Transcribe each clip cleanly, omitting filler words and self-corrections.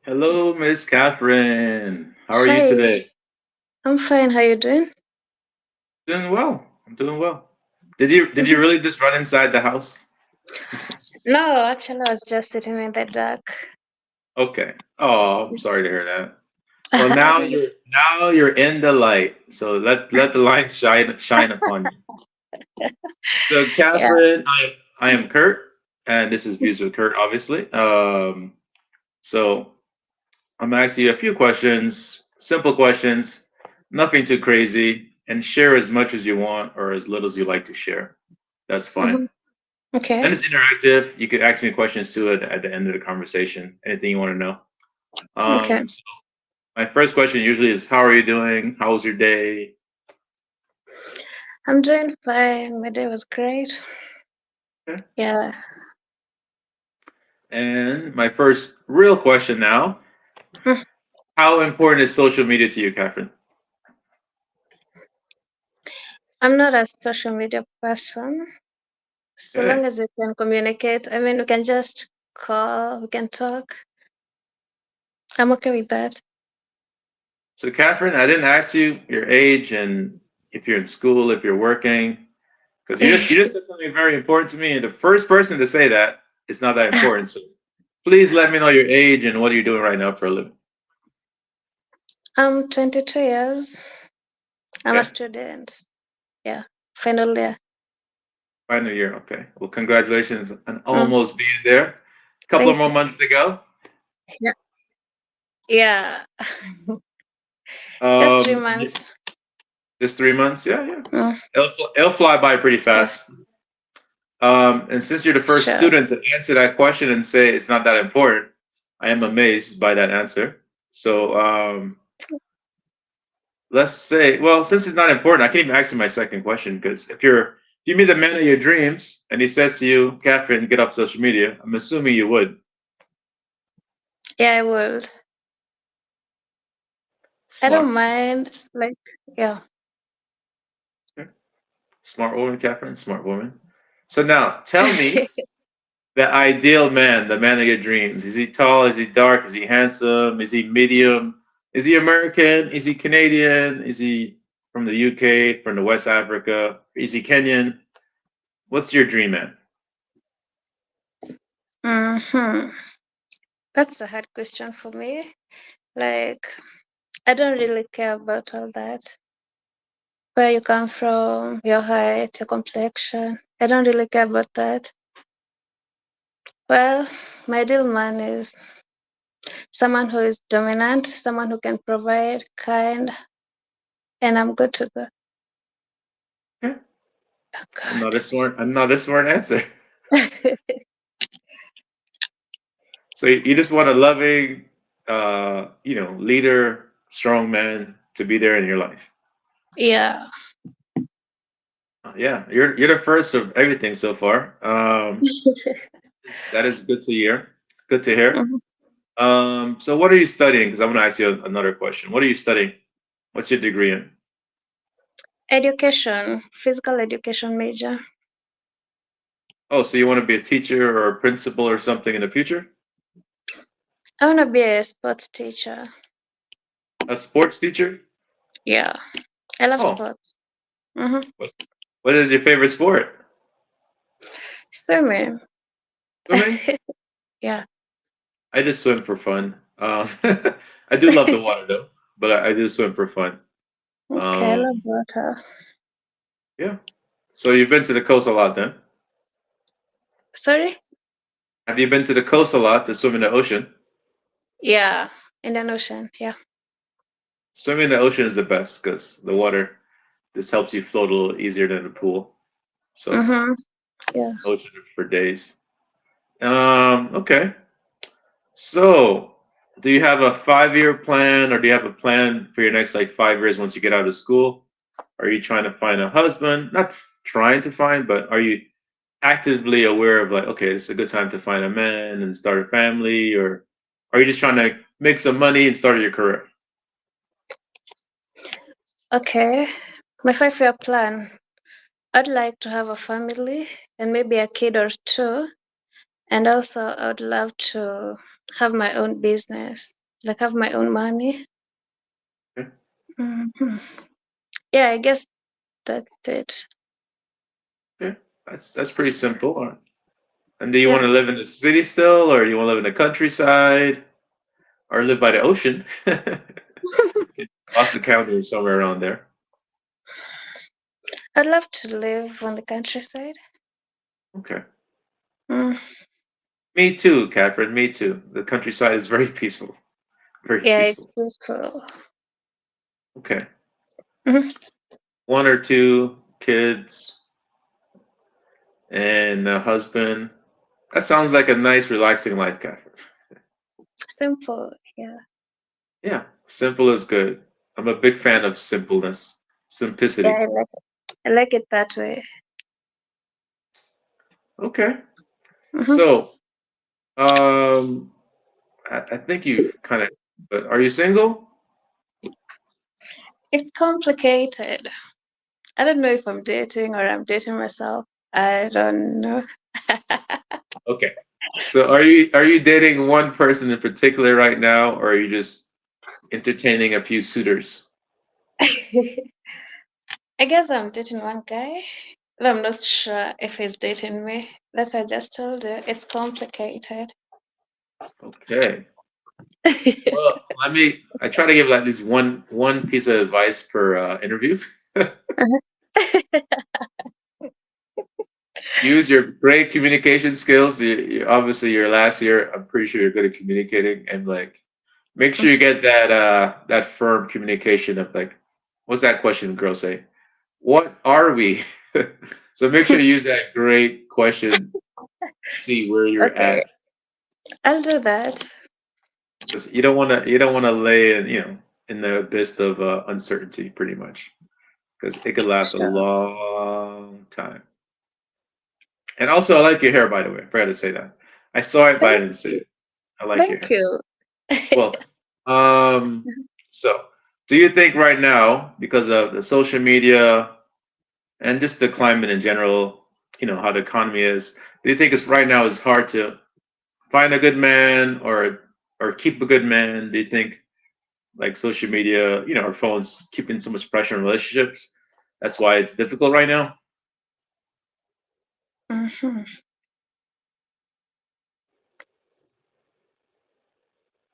Hello, Miss Catherine. How are you Hi, today? I'm fine. How you doing? Doing well. I'm doing well. Did you Mhm. really just run inside the house? No, actually, I was just sitting in the dark. Okay. Oh, I'm sorry to hear that. Well, now you're in the light. So let the light shine upon you. So, Yeah. Catherine, I am Kurt, and this is Views with Kurt, obviously. So I'm gonna ask you a few questions, simple questions, nothing too crazy, and share as much as you want or as little as you like to share. That's fine. Mhm. Okay. And it's interactive. You could ask me questions too at the end of the conversation. Anything you want to know. Okay. So my first question usually is, how are you doing? How was your day? I'm doing fine. My day was great. Okay. Yeah. And my first real question now, Hmm. how important is social media to you, Catherine? I'm not a social media person. So Okay. long as we can communicate, I mean, we can just call, we can talk. I'm okay with that. So Catherine, I didn't ask you your age and if you're in school, if you're working, because you just said something very important to me, and the first person to say that it's not that important. So please let me know your age and what are you doing right now for a living. I'm 22 years. I'm a Okay. student. Yeah. Final year. Final year. Okay. Well, congratulations on Mm, almost being there. A couple of thank more you. months to go. Yeah. Yeah. Just three And months. just 3 months. Yeah, yeah. Mm, It'll fly by pretty yeah. fast. And since you're the first Sure. student to answer that question and say it's not that important, I am amazed by that answer. So let's say, well, since it's not important, I can't even ask you my second question because if you meet the man of your dreams and he says to you, Catherine, get off social media, I'm assuming you would. Yeah, I would. I don't Smart, smart, mind. Like, yeah. smart woman, Catherine, smart woman. So now tell me the ideal man, the man of your dreams. Is he tall? Is he dark? Is he handsome? Is he medium? Is he American? Is he Canadian? Is he from the UK, from the West Africa? Is he Kenyan? What's your dream man? Hmm. That's a hard question for me. Like, I don't really care about all that. Where you come from, your height, your complexion. I don't really care about that. Well, my ideal man is someone who is dominant, someone who can provide, kind, and I'm good to go. Okay. Oh, Another smart, another smart answer. God. So you just want a loving, leader, strong man to be there in your life. Yeah. Yeah, you're the first of everything so far. That is good to hear. Good to hear. Mhm. So what are you studying? Because I want to ask you another question. What are you studying? What's your degree in? Education, physical education major. Oh, so you want to be a teacher or a principal or something in the future? I want to be a sports teacher. A sports teacher? Yeah. I love Oh, sports. Hmm. what's, what is your favorite sport? Swimming. Swimming? Yeah. I just swim for fun. I do love the water though, but I do swim for fun. Okay, I love Um, water. yeah. So you've been to the coast a lot then? Sorry? Have you been to the coast a lot to swim in the ocean? Yeah, Indian Ocean. Yeah. Swimming in the ocean is the best because the water just helps you float a little easier than the pool. So Mm-hmm. Yeah. ocean for days. Okay. So do you have a 5 year plan or do you have a plan for your next like 5 years once you get out of school? Are you trying to find a husband? Not trying to find, but are you actively aware of like, okay, it's a good time to find a man and start a family, or are you just trying to make some money and start your career? Okay. My 5 year plan. I'd like to have a family and maybe a kid or two. And also, I would love to have my own business, like have my own money. Okay. Mhm. Yeah, I guess that's it. Okay. That's pretty simple. And do you want Yeah. to live in the city still, or do you want to live in the countryside, or live by the ocean? Boston County or somewhere around there. I'd love to live on the countryside. Okay. Mm, Me too, Catherine. Me too. The countryside is very peaceful. Very yeah, it's peaceful. peaceful. Okay. Mhm. One or two kids and a husband. That sounds like a nice, relaxing life, Catherine. Simple. Yeah. Yeah, simple is good. I'm a big fan of simpleness, Yeah, simplicity. I like it that way. Okay. Hmm. So, I think you've kind of, but are you single? It's complicated. I don't know if I'm dating or I'm dating myself. I don't know. Okay. So are you dating one person in particular right now, or are you just entertaining a few suitors? I guess I'm dating one guy, but I'm not sure if he's dating me. That's why I just told you. It's complicated. Okay. Well, I try to give like this one piece of advice per interview. Use your great communication skills. Obviously your last year, I'm pretty sure you're good at communicating, and like make sure you get that firm communication of like, what's that question girls say? What are we? So make sure you use that great question. See where you're Okay, at, I'll do that. because you don't want to lay in the abyss of uncertainty, pretty much, because it could last a Sure. long time. And also, I like your hair, by the way. I forgot to say that. I saw it, but I Thank didn't say you. it. I like your Thank hair. you. Welcome. Um, so, do you think right now, because of the social media and just the climate in general, how the economy is, do you think it's right now is hard to find a good man or keep a good man? Do you think like social media, our phones keeping so much pressure on relationships? That's why it's difficult right now. Mhm.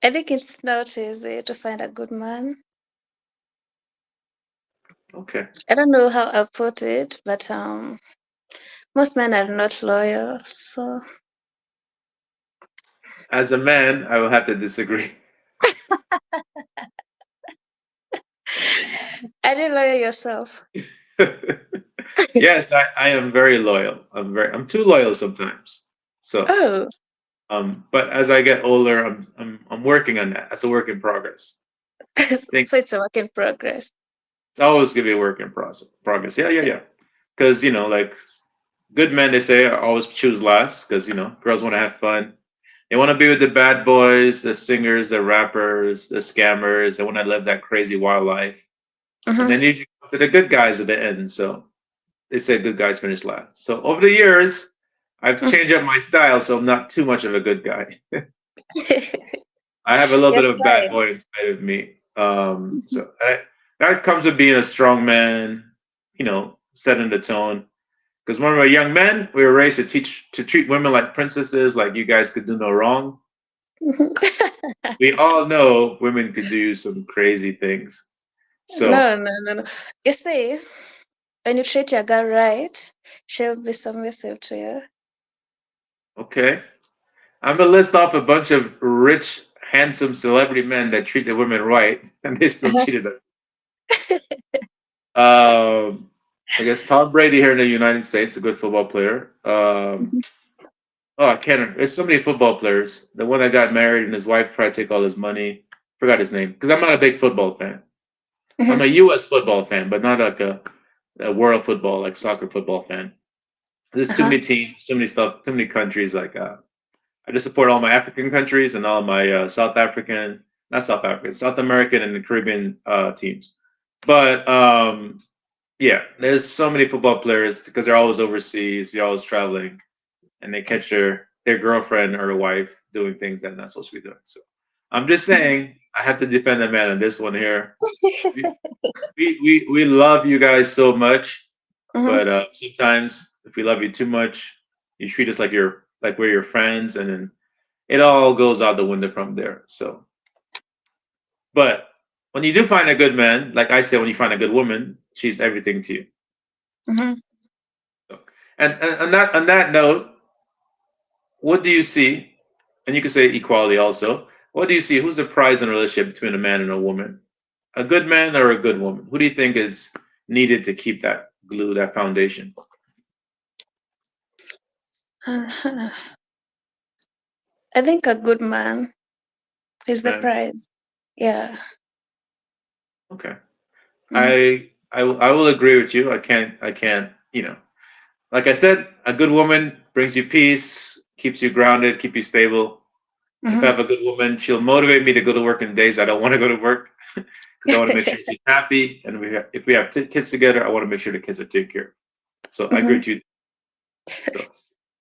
I think it's not easy to find a good man. Okay. I don't know how I'll put it, but most men are not loyal. So As a man, I will have to disagree. are you loyal yourself? Yes, I am very loyal. I'm too loyal sometimes. So, Oh, but as I get older, I'm working on that. That's a work in progress. I think so it's a work in progress. it's always gonna be a work in progress. Yeah, yeah, yeah. Because like good men, they say always choose last. Because girls want to have fun. They want to be with the bad boys, the singers, the rappers, the scammers. They want to live that crazy wild life, and Hmm. then usually come to the good guys at the end. So they say good guys finish last. So over the years, I've changed up my style, so I'm not too much of a good guy. I have a little You're bit of a bad trying. boy inside of me. That comes with being a strong man, setting the tone. Because when we were young men, we were raised to treat women like princesses, like you guys could do no wrong. We all know women could do some crazy things. So, No, no, no, no. You see, when you treat your girl right, she'll be submissive to you. okay, I'm gonna list off a bunch of rich, handsome celebrity men that treat the women right, and they still Uh-huh. cheated them. Um, I guess Tom Brady here in the United States, a good football player. Mhm. Oh, I can't. There's so many football players. The one that got married and his wife tried to take all his money. Forgot his name because I'm not a big football fan. I'm Mhm. a U.S. football fan, but not like a world football, like soccer football fan. There's too Uh-huh. many teams, too many stuff, too many countries. Like I just support all my African countries and all my South American and the Caribbean teams. But yeah, there's so many football players because they're always overseas, they're always traveling, and they catch their girlfriend or wife doing things they're not supposed to be doing. So I'm just saying I have to defend the man on this one here. We we love you guys so much, Mhm. but sometimes if we love you too much, you treat us like we're your friends, and then it all goes out the window from there. So, but when you do find a good man, like I said, when you find a good woman, she's everything to you. Mhm. So, and on that note, what do you see? And you can say equality also. What do you see? Who's the prize in a relationship between a man and a woman? A good man or a good woman? Who do you think is needed to keep that glue, that foundation? Uh-huh. I think a good man is the Man. prize. Yeah. Okay. Mhm. I will agree with you. I can't, like I said, a good woman brings you peace, keeps you grounded, keep you stable. If I Mhm. have a good woman, she'll motivate me to go to work in days I don't want to go to work because I want to make sure she's happy. And if we have kids together, I want to make sure the kids are taken care of. So I agree Mhm. with you. So,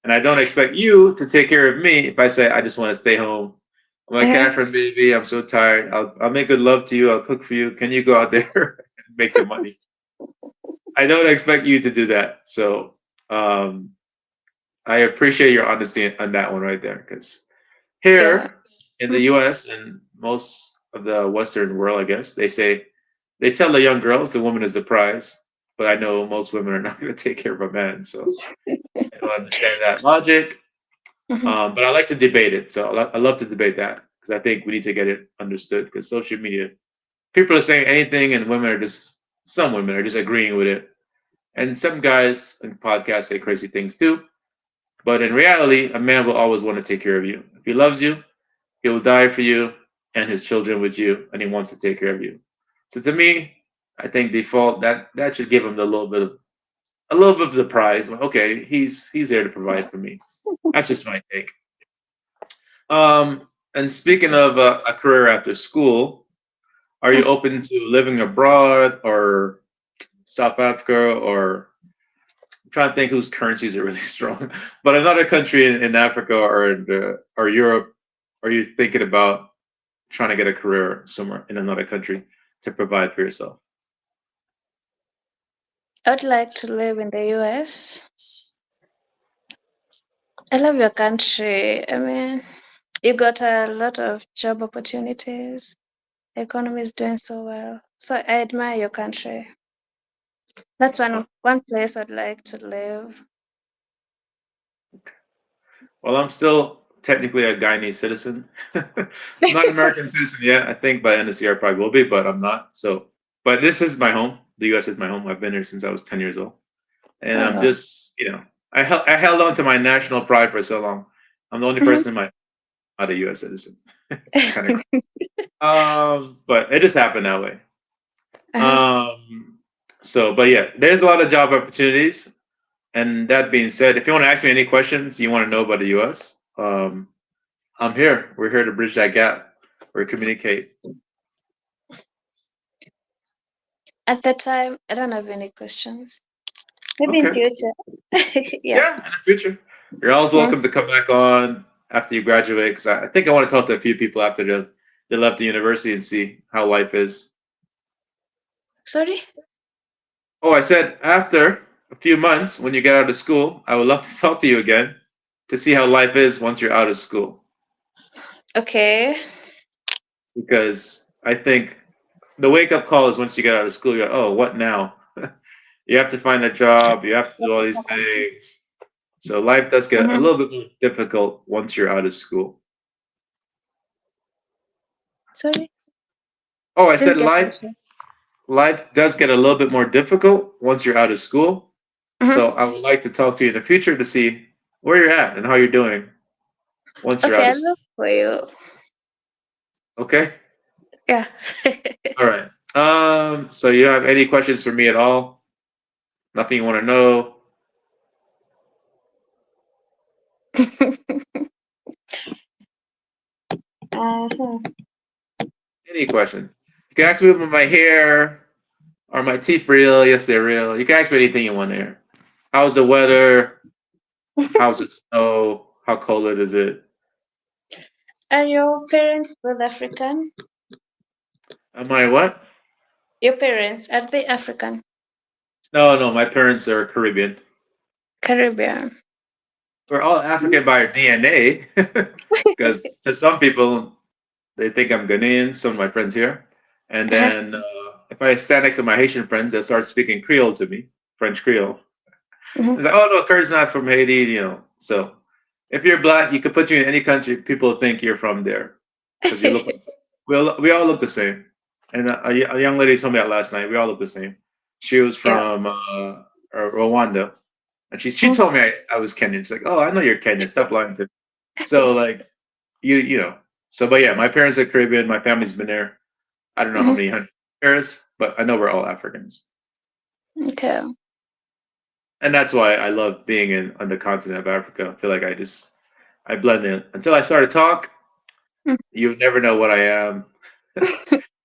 and I don't expect you to take care of me if I say I just want to stay home. I'm like, Uh-huh. Catherine, baby, I'm so tired. I'll make good love to you. I'll cook for you. Can you go out there and make your money? I don't expect you to do that. So um, I appreciate your honesty on that one right there. Because Yeah. here in the Mhm. U.S. and most of the Western world, I guess they tell the young girls the woman is the prize. But I know most women are not going to take care of a man, so I don't understand that logic. Mhm. But I like to debate it, so I love to debate that because I think we need to get it understood. Because social media, people are saying anything, and some women are just agreeing with it, and some guys in podcasts say crazy things too. But in reality, a man will always want to take care of you. If he loves you, he will die for you and his children with you, and he wants to take care of you. So to me, I think default that should give him a little bit of the prize. Like, okay, he's here to provide for me. That's just my take. And speaking of a career after school, are you open to living abroad or South Africa or I'm trying to think whose currencies are really strong, but another country in Africa or Europe? Are you thinking about trying to get a career somewhere in another country to provide for yourself? I'd like to live in the US. I love your country. I mean, you got a lot of job opportunities. The economy is doing so well. So I admire your country. That's one place I'd like to live. Well, I'm still technically a Guyanese citizen. I'm not an American citizen yet. I think by the end of this year I probably will be, but I'm not. So, but this is my home. The U.S. is my home. I've been here since I was 10 years old, and I'm Oh. just, I held on to my national pride for so long. I'm the only Mhm. person in my not a U.S. citizen. Kind of. But it just happened that way. Uh-huh. Um, but yeah, there's a lot of job opportunities. And that being said, if you want to ask me any questions you want to know about the U.S., I'm here. We're here to bridge that gap or communicate. At that time, I don't have any questions. Maybe in Okay. future. Yeah. Yeah, in the future, you're always Mm. welcome to come back on after you graduate. Because I think I want to talk to a few people after they left the university and see how life is. Sorry? Oh, I said after a few months when you get out of school, I would love to talk to you again to see how life is once you're out of school. Okay. Because I think the wake up call is once you get out of school, you're oh, what now? You have to find a job, you have to do all these things. So life does get a Mm-hmm. little bit more difficult once you're out of school. Sorry? Oh, I said Didn't get life question. life does get a little bit more difficult once you're out of school. Mm-hmm. So I would like to talk to you in the future to see where you're at and how you're doing once you're Okay, out I of school. look for you. Okay? Yeah. All right. So you have any questions for me at all? Nothing you want to know? Uh-huh. Any question? You can ask me about my hair. Are my teeth real? Yes, they're real. You can ask me anything you want to hear. How's the weather? How's the snow? How cold is it? Are your parents both African? Am I what? Your parents, are they African? No, no, my parents are Caribbean. Caribbean. We're all African by our DNA, because to some people they think I'm Ghanaian. Some of my friends here, and Uh-huh. then if I stand next to my Haitian friends, they start speaking Creole to me, French Creole. Mhm. It's like, oh no, Kurt's not from Haiti, you know. So if you're black, you could put you in any country. People think you're from there because you look like we all look the same. And a young lady told me that last night. We all look the same. She was Yeah. from Rwanda, and she Mhm. told me I was Kenyan. She's like, oh, I know you're Kenyan. Stop lying to me. So like you know. So but yeah, my parents are Caribbean. My family's been there. I don't know how Mhm. many hundred years, but I know we're all Africans. Okay. And that's why I love being on the continent of Africa. I feel like I blend in. Until I start to talk, Mm. you would never know what I am.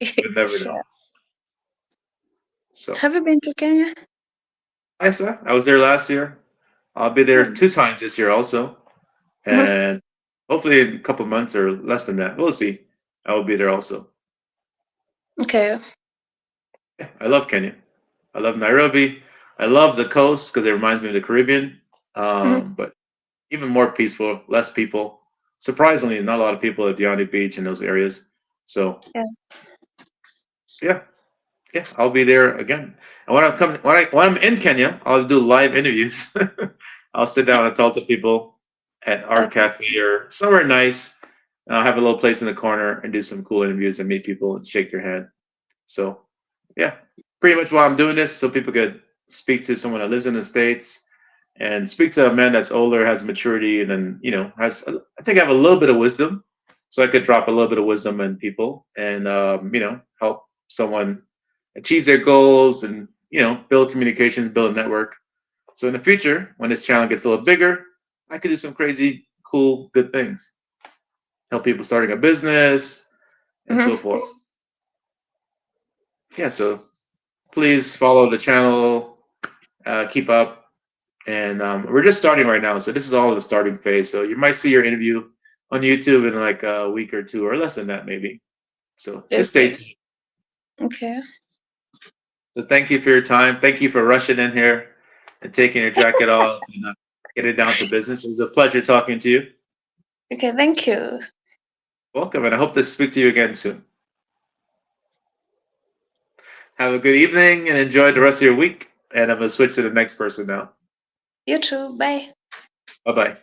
You would never Sure. know. So Have you been to Kenya? I was there last year. I'll be there Mm. 2 times this year also, Mhm. and hopefully in a couple months or less than that. We'll see. I will be there also. Okay. Yeah, I love Kenya. I love Nairobi. I love the coast because it reminds me of the Caribbean. Mhm. But even more peaceful, less people. Surprisingly, not a lot of people at Diani Beach in those areas. So Yeah. yeah, yeah, I'll be there again. And when I'm in Kenya, I'll do live interviews. I'll sit down and talk to people at Art Okay. Cafe or somewhere nice. And I'll have a little place in the corner and do some cool interviews and meet people and shake their hand. So yeah, pretty much why I'm doing this so people could speak to someone that lives in the States and speak to a man that's older, has maturity, and then has I think I have a little bit of wisdom, so I could drop a little bit of wisdom in people and help someone achieve their goals and build communications, build a network. So in the future, when this channel gets a little bigger, I could do some crazy, cool, good things. Help people starting a business and Mhm. so forth. Yeah, so please follow the channel, keep up. And we're just starting right now, so this is all in the starting phase. So you might see your interview on YouTube in like a week or two, or less than that, maybe. So just stay Okay. tuned. Okay. So thank you for your time. Thank you for rushing in here and taking your jacket off and getting down to business. It was a pleasure talking to you. Okay. Thank you. Welcome, and I hope to speak to you again soon. Have a good evening and enjoy the rest of your week. And I'm gonna switch to the next person now. You too. Bye. Bye bye.